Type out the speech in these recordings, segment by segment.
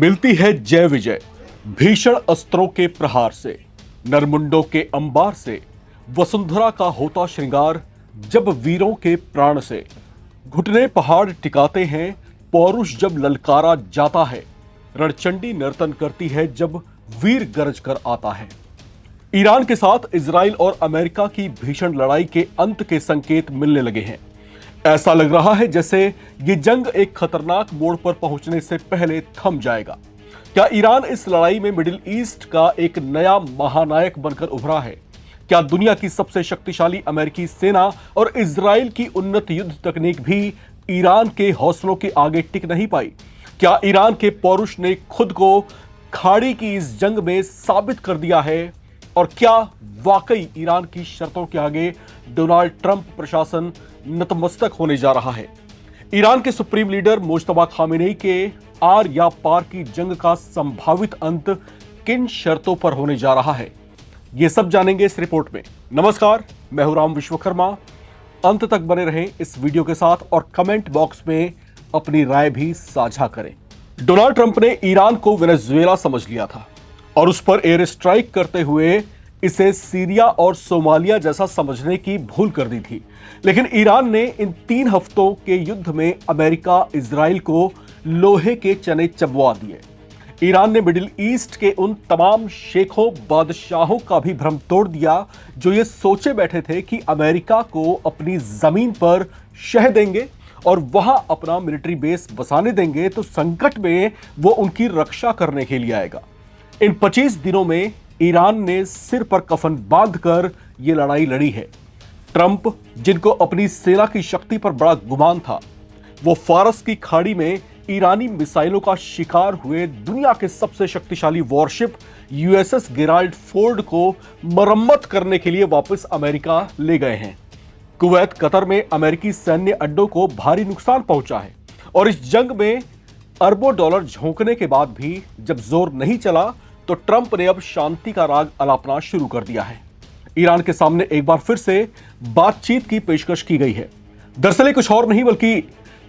मिलती है जय विजय भीषण अस्त्रों के प्रहार से, नरमुंडों के अंबार से, वसुंधरा का होता श्रृंगार जब वीरों के प्राण से। घुटने पहाड़ टिकाते हैं पौरुष जब ललकारा जाता है, रणचंडी नर्तन करती है जब वीर गरज कर आता है। ईरान के साथ इजराइल और अमेरिका की भीषण लड़ाई के अंत के संकेत मिलने लगे हैं। ऐसा लग रहा है जैसे ये जंग एक खतरनाक मोड़ पर पहुंचने से पहले थम जाएगा। क्या ईरान इस लड़ाई में मिडिल ईस्ट का एक नया महानायक बनकर उभरा है? क्या दुनिया की सबसे शक्तिशाली अमेरिकी सेना और इजराइल की उन्नत युद्ध तकनीक भी ईरान के हौसलों के आगे टिक नहीं पाई? क्या ईरान के पौरुष ने खुद को खाड़ी की इस जंग में साबित कर दिया है? और क्या वाकई ईरान की शर्तों के आगे डोनाल्ड ट्रंप प्रशासन नतमस्तक होने जा रहा है? ईरान के सुप्रीम लीडर मुज्तबा खामेनेई के आर या पार की जंग का संभावित अंत किन शर्तों पर होने जा रहा है, यह सब जानेंगे इस रिपोर्ट में। नमस्कार, मैं हूं राम विश्वकर्मा। अंत तक बने रहें इस वीडियो के साथ और कमेंट बॉक्स में अपनी राय भी साझा करें। डोनाल्ड ट्रंप ने ईरान को वेनेजुएला समझ लिया था और उस पर एयर स्ट्राइक करते हुए इसे सीरिया और सोमालिया जैसा समझने की भूल कर दी थी। लेकिन ईरान ने इन 3 हफ्तों के युद्ध में अमेरिका इजराइल को लोहे के चने चबवा दिए। ईरान ने मिडिल ईस्ट के उन तमाम शेखों बादशाहों का भी भ्रम तोड़ दिया जो ये सोचे बैठे थे कि अमेरिका को अपनी जमीन पर शह देंगे और वहां अपना मिलिट्री बेस बसाने देंगे तो संकट में वो उनकी रक्षा करने के लिए आएगा। इन 25 दिनों में ईरान ने सिर पर कफन बांधकर यह लड़ाई लड़ी है। ट्रंप, जिनको अपनी सेना की शक्ति पर बड़ा गुमान था, वो फारस की खाड़ी में ईरानी मिसाइलों का शिकार हुए दुनिया के सबसे शक्तिशाली वॉरशिप यूएसएस गेराल्ड फोर्ड को मरम्मत करने के लिए वापस अमेरिका ले गए हैं। कुवैत, कतर में अमेरिकी सैन्य अड्डों को भारी नुकसान पहुंचा है और इस जंग में अरबों डॉलर झोंकने के बाद भी जब जोर नहीं चला तो ट्रंप ने अब शांति का राग अलापना शुरू कर दिया है। ईरान के सामने एक बार फिर से बातचीत की पेशकश की गई है। दरअसल कुछ और नहीं बल्कि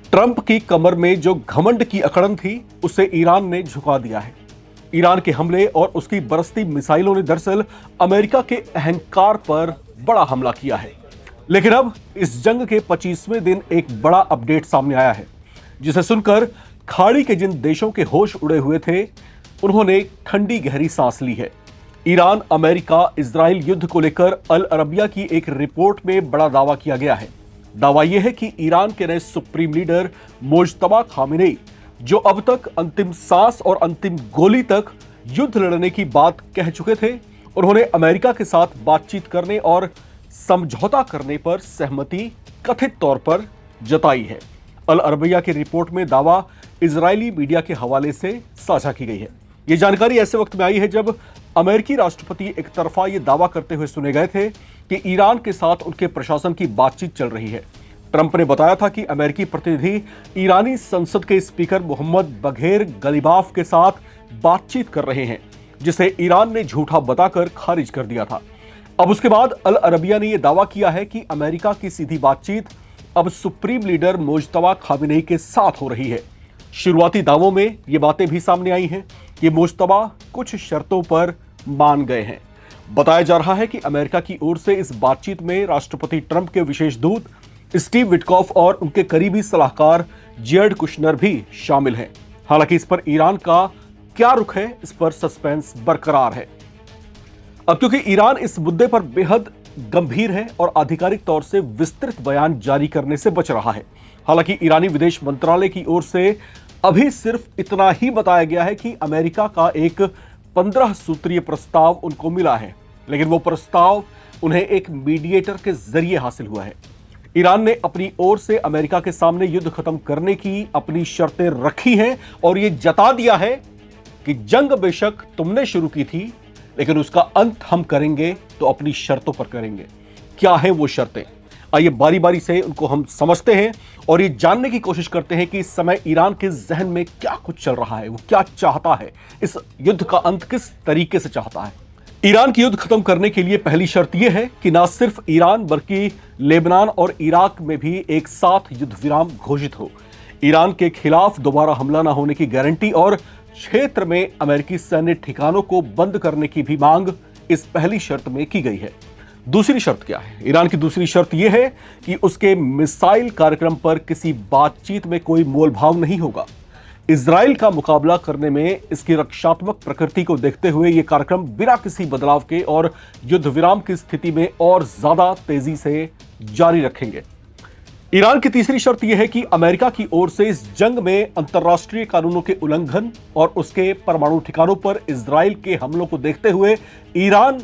ट्रंप की कमर में जो घमंड की अकड़न थी उसे ईरान ने झुका दिया है। ईरान के हमले और उसकी बरसती मिसाइलों ने दरअसल अमेरिका के अहंकार पर बड़ा हमला किया है। लेकिन अब इस जंग के 25वें दिन एक बड़ा अपडेट सामने आया है जिसे सुनकर खाड़ी के जिन देशों के होश उड़े हुए थे उन्होंने ठंडी गहरी सांस ली है। ईरान, अमेरिका, इजराइल युद्ध को लेकर अल अरबिया की एक रिपोर्ट में बड़ा दावा किया गया है। दावा यह है कि ईरान के नए सुप्रीम लीडर मुज्तबा खामेनेई, जो अब तक अंतिम सांस और अंतिम गोली तक युद्ध लड़ने की बात कह चुके थे, उन्होंने अमेरिका के साथ बातचीत करने और समझौता करने पर सहमति कथित तौर पर जताई है। अल अरबिया की रिपोर्ट में दावा इजरायली मीडिया के हवाले से साझा की गई है। यह जानकारी ऐसे वक्त में आई है जब अमेरिकी राष्ट्रपति एक तरफा यह दावा करते हुए सुने गए थे कि ईरान के साथ उनके प्रशासन की बातचीत चल रही है। ट्रंप ने बताया था कि अमेरिकी प्रतिनिधि ईरानी संसद के स्पीकर मोहम्मद बघेर गलीबाफ के साथ बातचीत कर रहे हैं, जिसे ईरान ने झूठा बताकर खारिज कर दिया था। अब उसके बाद अल अरबिया ने यह दावा किया है कि अमेरिका की सीधी बातचीत अब सुप्रीम लीडर मुज्तबा खामेनेई के साथ हो रही है। शुरुआती दावों में ये बातें भी सामने आई हैं कि मुज्तबा कुछ शर्तों पर मान गए हैं। बताया जा रहा है कि अमेरिका की ओर से इस बातचीत में राष्ट्रपति ट्रंप के विशेष दूत स्टीव विटकॉफ और उनके करीबी सलाहकार जेयर्ड कुशनर भी शामिल हैं। हालांकि इस पर ईरान का क्या रुख है, इस पर सस्पेंस बरकरार है। अब क्योंकि ईरान इस मुद्दे पर बेहद गंभीर है और आधिकारिक तौर से विस्तृत बयान जारी करने से बच रहा है। हालांकि ईरानी विदेश मंत्रालय की ओर से अभी सिर्फ इतना ही बताया गया है कि अमेरिका का एक 15 सूत्रीय प्रस्ताव उनको मिला है, लेकिन वो प्रस्ताव उन्हें एक मीडिएटर के जरिए हासिल हुआ है। ईरान ने अपनी ओर से अमेरिका के सामने युद्ध खत्म करने की अपनी शर्तें रखी हैं और ये जता दिया है कि जंग बेशक तुमने शुरू की थी, लेकिन उसका अंत हम करेंगे तो अपनी शर्तों पर करेंगे। क्या है वो शर्तें? आइए बारी बारी से उनको हम समझते हैं और ये जानने की कोशिश करते हैं कि इस समय ईरान के जहन में क्या कुछ चल रहा है, वो क्या चाहता है, इस युद्ध का अंत किस तरीके से चाहता है। ईरान की युद्ध खत्म करने के लिए पहली शर्त यह है कि ना सिर्फ ईरान बल्कि लेबनान और इराक में भी एक साथ युद्ध विराम घोषित हो। ईरान के खिलाफ दोबारा हमला ना होने की गारंटी और क्षेत्र में अमेरिकी सैन्य ठिकानों को बंद करने की भी मांग इस पहली शर्त में की गई है। दूसरी शर्त क्या है? ईरान की दूसरी शर्त यह है कि उसके मिसाइल कार्यक्रम पर किसी बातचीत में कोई मोलभाव नहीं होगा। इजराइल का मुकाबला करने में इसकी रक्षात्मक प्रकृति को देखते हुए यह कार्यक्रम बिना किसी बदलाव के और युद्ध विराम की स्थिति में और ज्यादा तेजी से जारी रखेंगे। ईरान की तीसरी शर्त यह है कि अमेरिका की ओर से इस जंग में अंतर्राष्ट्रीय कानूनों के उल्लंघन और उसके परमाणु ठिकानों पर इजराइल के हमलों को देखते हुए ईरान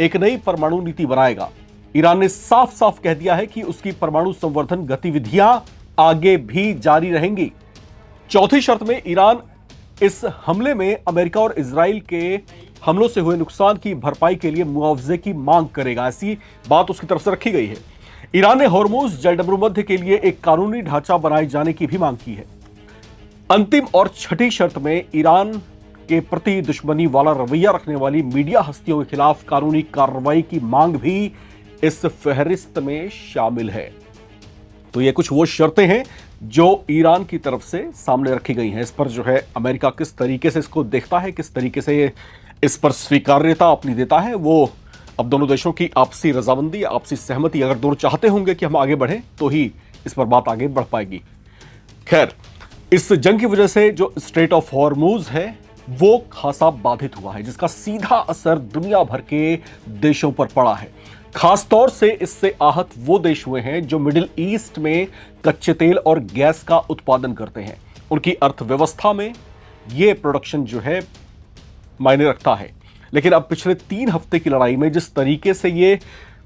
एक नई परमाणु नीति बनाएगा। ईरान ने साफ साफ कह दिया है कि उसकी परमाणु संवर्धन गतिविधियां आगे भी जारी रहेंगी। चौथी शर्त में ईरान इस हमले में अमेरिका और इजराइल के हमलों से हुए नुकसान की भरपाई के लिए मुआवजे की मांग करेगा। ऐसी बात उसकी तरफ से रखी गई है। ईरान ने हॉर्मुज जलडमरूमध्य के लिए एक कानूनी ढांचा बनाए जाने की भी मांग की है। अंतिम और छठी शर्त में ईरान के प्रति दुश्मनी वाला रवैया रखने वाली मीडिया हस्तियों के खिलाफ कानूनी कार्रवाई की मांग भी इस फहरिस्त में शामिल है। तो ये कुछ वो शर्तें हैं जो ईरान की तरफ से सामने रखी गई हैं। इस पर जो है अमेरिका किस तरीके से इसको देखता है, किस तरीके से इस पर स्वीकार्यता अपनी देता है, वो अब दोनों देशों की आपसी रजामंदी, आपसी सहमति, अगर दोनों चाहते होंगे कि हम आगे बढ़ें तो ही इस पर बात आगे बढ़ पाएगी। खैर, इस जंग की वजह से जो स्ट्रेट ऑफ हॉर्मुज है वो खासा बाधित हुआ है, जिसका सीधा असर दुनिया भर के देशों पर पड़ा है। खासतौर से इससे आहत वो देश हुए हैं जो मिडिल ईस्ट में कच्चे तेल और गैस का उत्पादन करते हैं। उनकी अर्थव्यवस्था में ये प्रोडक्शन जो है मायने रखता है। लेकिन अब पिछले 3 हफ्ते की लड़ाई में जिस तरीके से ये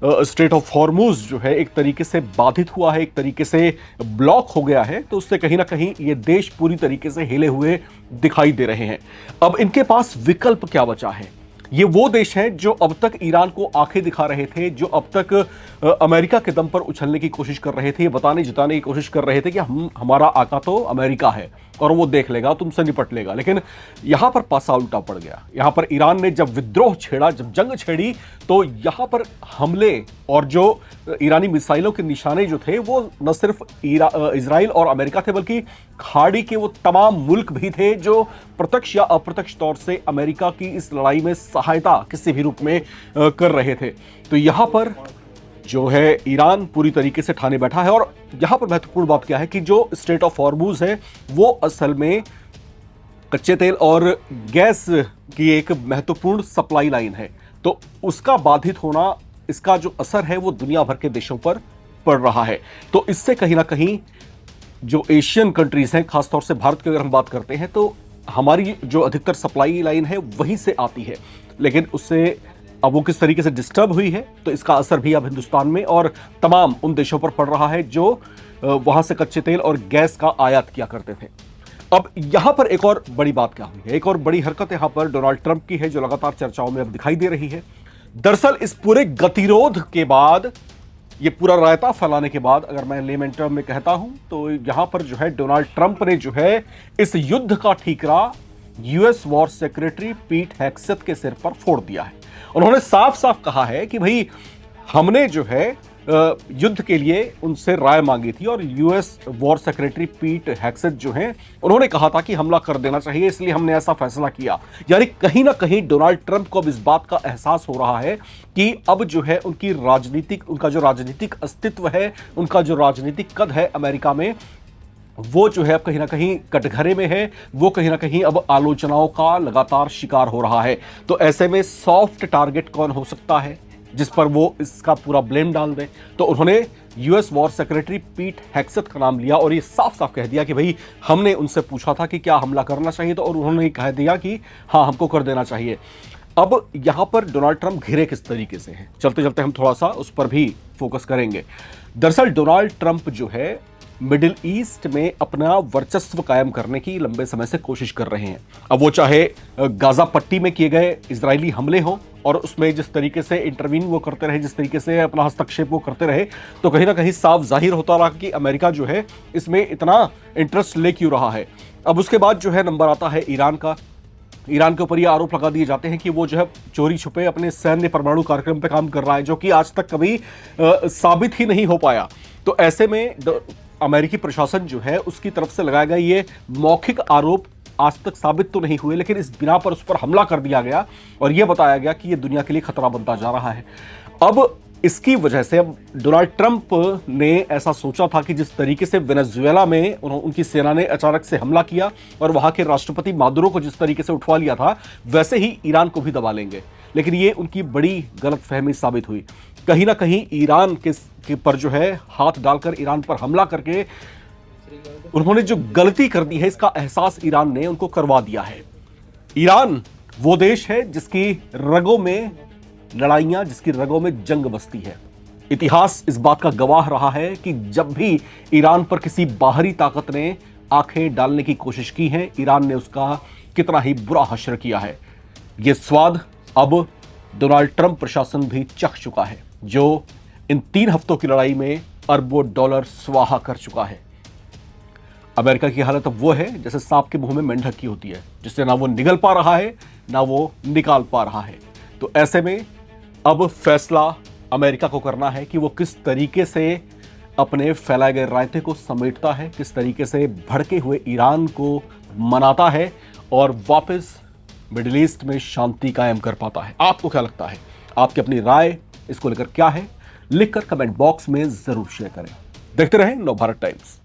स्ट्रेट ऑफ हॉर्मुज जो है एक तरीके से बाधित हुआ है, एक तरीके से ब्लॉक हो गया है, तो उससे कहीं ना कहीं ये देश पूरी तरीके से हिले हुए दिखाई दे रहे हैं। अब इनके पास विकल्प क्या बचा है? ये वो देश हैं जो अब तक ईरान को आंखें दिखा रहे थे, जो अब तक अमेरिका के दम पर उछलने की कोशिश कर रहे थे, ये बताने जिताने की कोशिश कर रहे थे कि हमारा आका तो अमेरिका है और वो देख लेगा, तुमसे निपट लेगा। लेकिन यहां पर पासा उल्टा पड़ गया। यहां पर ईरान ने जब विद्रोह छेड़ा, जब जंग छेड़ी, तो यहां पर हमले और जो ईरानी मिसाइलों के निशाने जो थे वो न सिर्फ इजराइल और अमेरिका थे, बल्कि खाड़ी के वो तमाम मुल्क भी थे जो प्रत्यक्ष या अप्रत्यक्ष तौर से अमेरिका की इस लड़ाई में सहायता किसी भी रूप में कर रहे थे। तो यहां पर जो है ईरान पूरी तरीके से ठाने बैठा है। और यहां पर महत्वपूर्ण बात क्या है कि जो स्ट्रेट ऑफ हॉर्मुज है वो असल में कच्चे तेल और गैस की एक महत्वपूर्ण सप्लाई लाइन है। तो उसका बाधित होना, इसका जो असर है वो दुनिया भर के देशों पर पड़ रहा है। तो इससे कहीं ना कहीं जो एशियन कंट्रीज हैं, खासतौर से भारत की अगर हम बात करते हैं, तो हमारी जो अधिकतर सप्लाई लाइन है वहीं से आती है। लेकिन उससे अब वो किस तरीके से डिस्टर्ब हुई है, तो इसका असर भी अब हिंदुस्तान में और तमाम उन देशों पर पड़ रहा है जो वहां से कच्चे तेल और गैस का आयात किया करते थे। अब यहां पर एक और बड़ी बात क्या हुई है, एक और बड़ी हरकत यहां पर डोनाल्ड ट्रंप की है जो लगातार चर्चाओं में अब दिखाई दे रही है। दरअसल इस पूरे गतिरोध के बाद, ये पूरा रायता फैलाने के बाद, अगर मैं लेमन टर्म में कहता हूं, तो यहां पर जो है डोनाल्ड ट्रंप ने जो है इस युद्ध का ठीकरा यूएस वॉर सेक्रेटरी पीट हेग्सेथ के सिर पर फोड़ दिया है। उन्होंने साफ साफ कहा है कि भाई हमने जो है युद्ध के लिए उनसे राय मांगी थी और यूएस वॉर सेक्रेटरी पीट हेग्सेथ जो हैं उन्होंने कहा था कि हमला कर देना चाहिए, इसलिए हमने ऐसा फैसला किया। यानी कहीं ना कहीं डोनाल्ड ट्रंप को अब इस बात का एहसास हो रहा है कि अब जो है उनका जो राजनीतिक अस्तित्व है, उनका जो राजनीतिक कद है अमेरिका में, वो जो है अब कहीं ना कहीं कटघरे में है, वो कहीं ना कहीं अब आलोचनाओं का लगातार शिकार हो रहा है। तो ऐसे में सॉफ्ट टारगेट कौन हो सकता है जिस पर वो इसका पूरा ब्लेम डाल दें? तो उन्होंने यूएस वॉर सेक्रेटरी पीट हेग्सेथ का नाम लिया और ये साफ साफ कह दिया कि भाई हमने उनसे पूछा था कि क्या हमला करना चाहिए, तो और उन्होंने कह दिया कि हाँ, हमको कर देना चाहिए। अब यहां पर डोनाल्ड ट्रंप घिरे किस तरीके से हैं, चलते चलते हम थोड़ा सा उस पर भी फोकस करेंगे। दरअसल डोनाल्ड ट्रंप जो है मिडिल ईस्ट में अपना वर्चस्व कायम करने की लंबे समय से कोशिश कर रहे हैं। अब वो चाहे गाजा पट्टी में किए गए इजरायली हमले हों और उसमें जिस तरीके से इंटरवीन वो करते रहे, जिस तरीके से अपना हस्तक्षेप वो करते रहे, तो कहीं ना कहीं साफ जाहिर होता रहा कि अमेरिका जो है इसमें इतना इंटरेस्ट ले क्यों रहा है। अब उसके बाद जो है नंबर आता है ईरान का। ईरान के ऊपर ये आरोप लगा दिए जाते हैं कि वो जो है चोरी छुपे अपने सैन्य परमाणु कार्यक्रम पर काम कर रहा है, जो कि आज तक कभी साबित ही नहीं हो पाया। तो ऐसे में अमेरिकी प्रशासन जो है उसकी तरफ से लगाया गया ये मौखिक आरोप आज तक साबित तो नहीं हुए, लेकिन इस बिना पर उस पर हमला कर दिया गया और यह बताया गया कि यह दुनिया के लिए खतरा बनता जा रहा है। अब इसकी वजह से अब डोनाल्ड ट्रंप ने ऐसा सोचा था कि जिस तरीके से वेनेजुएला में उनकी सेना ने अचानक से हमला किया और वहां के राष्ट्रपति मादुरो को जिस तरीके से उठवा लिया था, वैसे ही ईरान को भी दबा लेंगे। लेकिन ये उनकी बड़ी गलतफहमी साबित हुई। कहीं ना कहीं ईरान के पर जो है हाथ डालकर, ईरान पर हमला करके उन्होंने जो गलती कर दी है, इसका एहसास ईरान ने उनको करवा दिया है। ईरान वो देश है जिसकी रगों में लड़ाइयां, जिसकी रगों में जंग बसती है। इतिहास इस बात का गवाह रहा है कि जब भी ईरान पर किसी बाहरी ताकत ने आंखें डालने की कोशिश की है, ईरान ने उसका कितना ही बुरा हश्र किया है। यह स्वाद अब डोनाल्ड ट्रंप प्रशासन भी चख चुका है, जो इन 3 हफ्तों की लड़ाई में अरबों डॉलर स्वाहा कर चुका है। अमेरिका की हालत अब वो है जैसे सांप के मुंह में मेंढक की होती है, जिससे ना वो निगल पा रहा है ना वो निकाल पा रहा है। तो ऐसे में अब फैसला अमेरिका को करना है कि वो किस तरीके से अपने फैलाए गए रायते को समेटता है, किस तरीके से भड़के हुए ईरान को मनाता है और वापस मिडिल ईस्ट में शांति कायम कर पाता है। आपको क्या लगता है? आपकी अपनी राय इसको लेकर क्या है? लिखकर कमेंट बॉक्स में जरूर शेयर करें। देखते रहें नवभारत टाइम्स।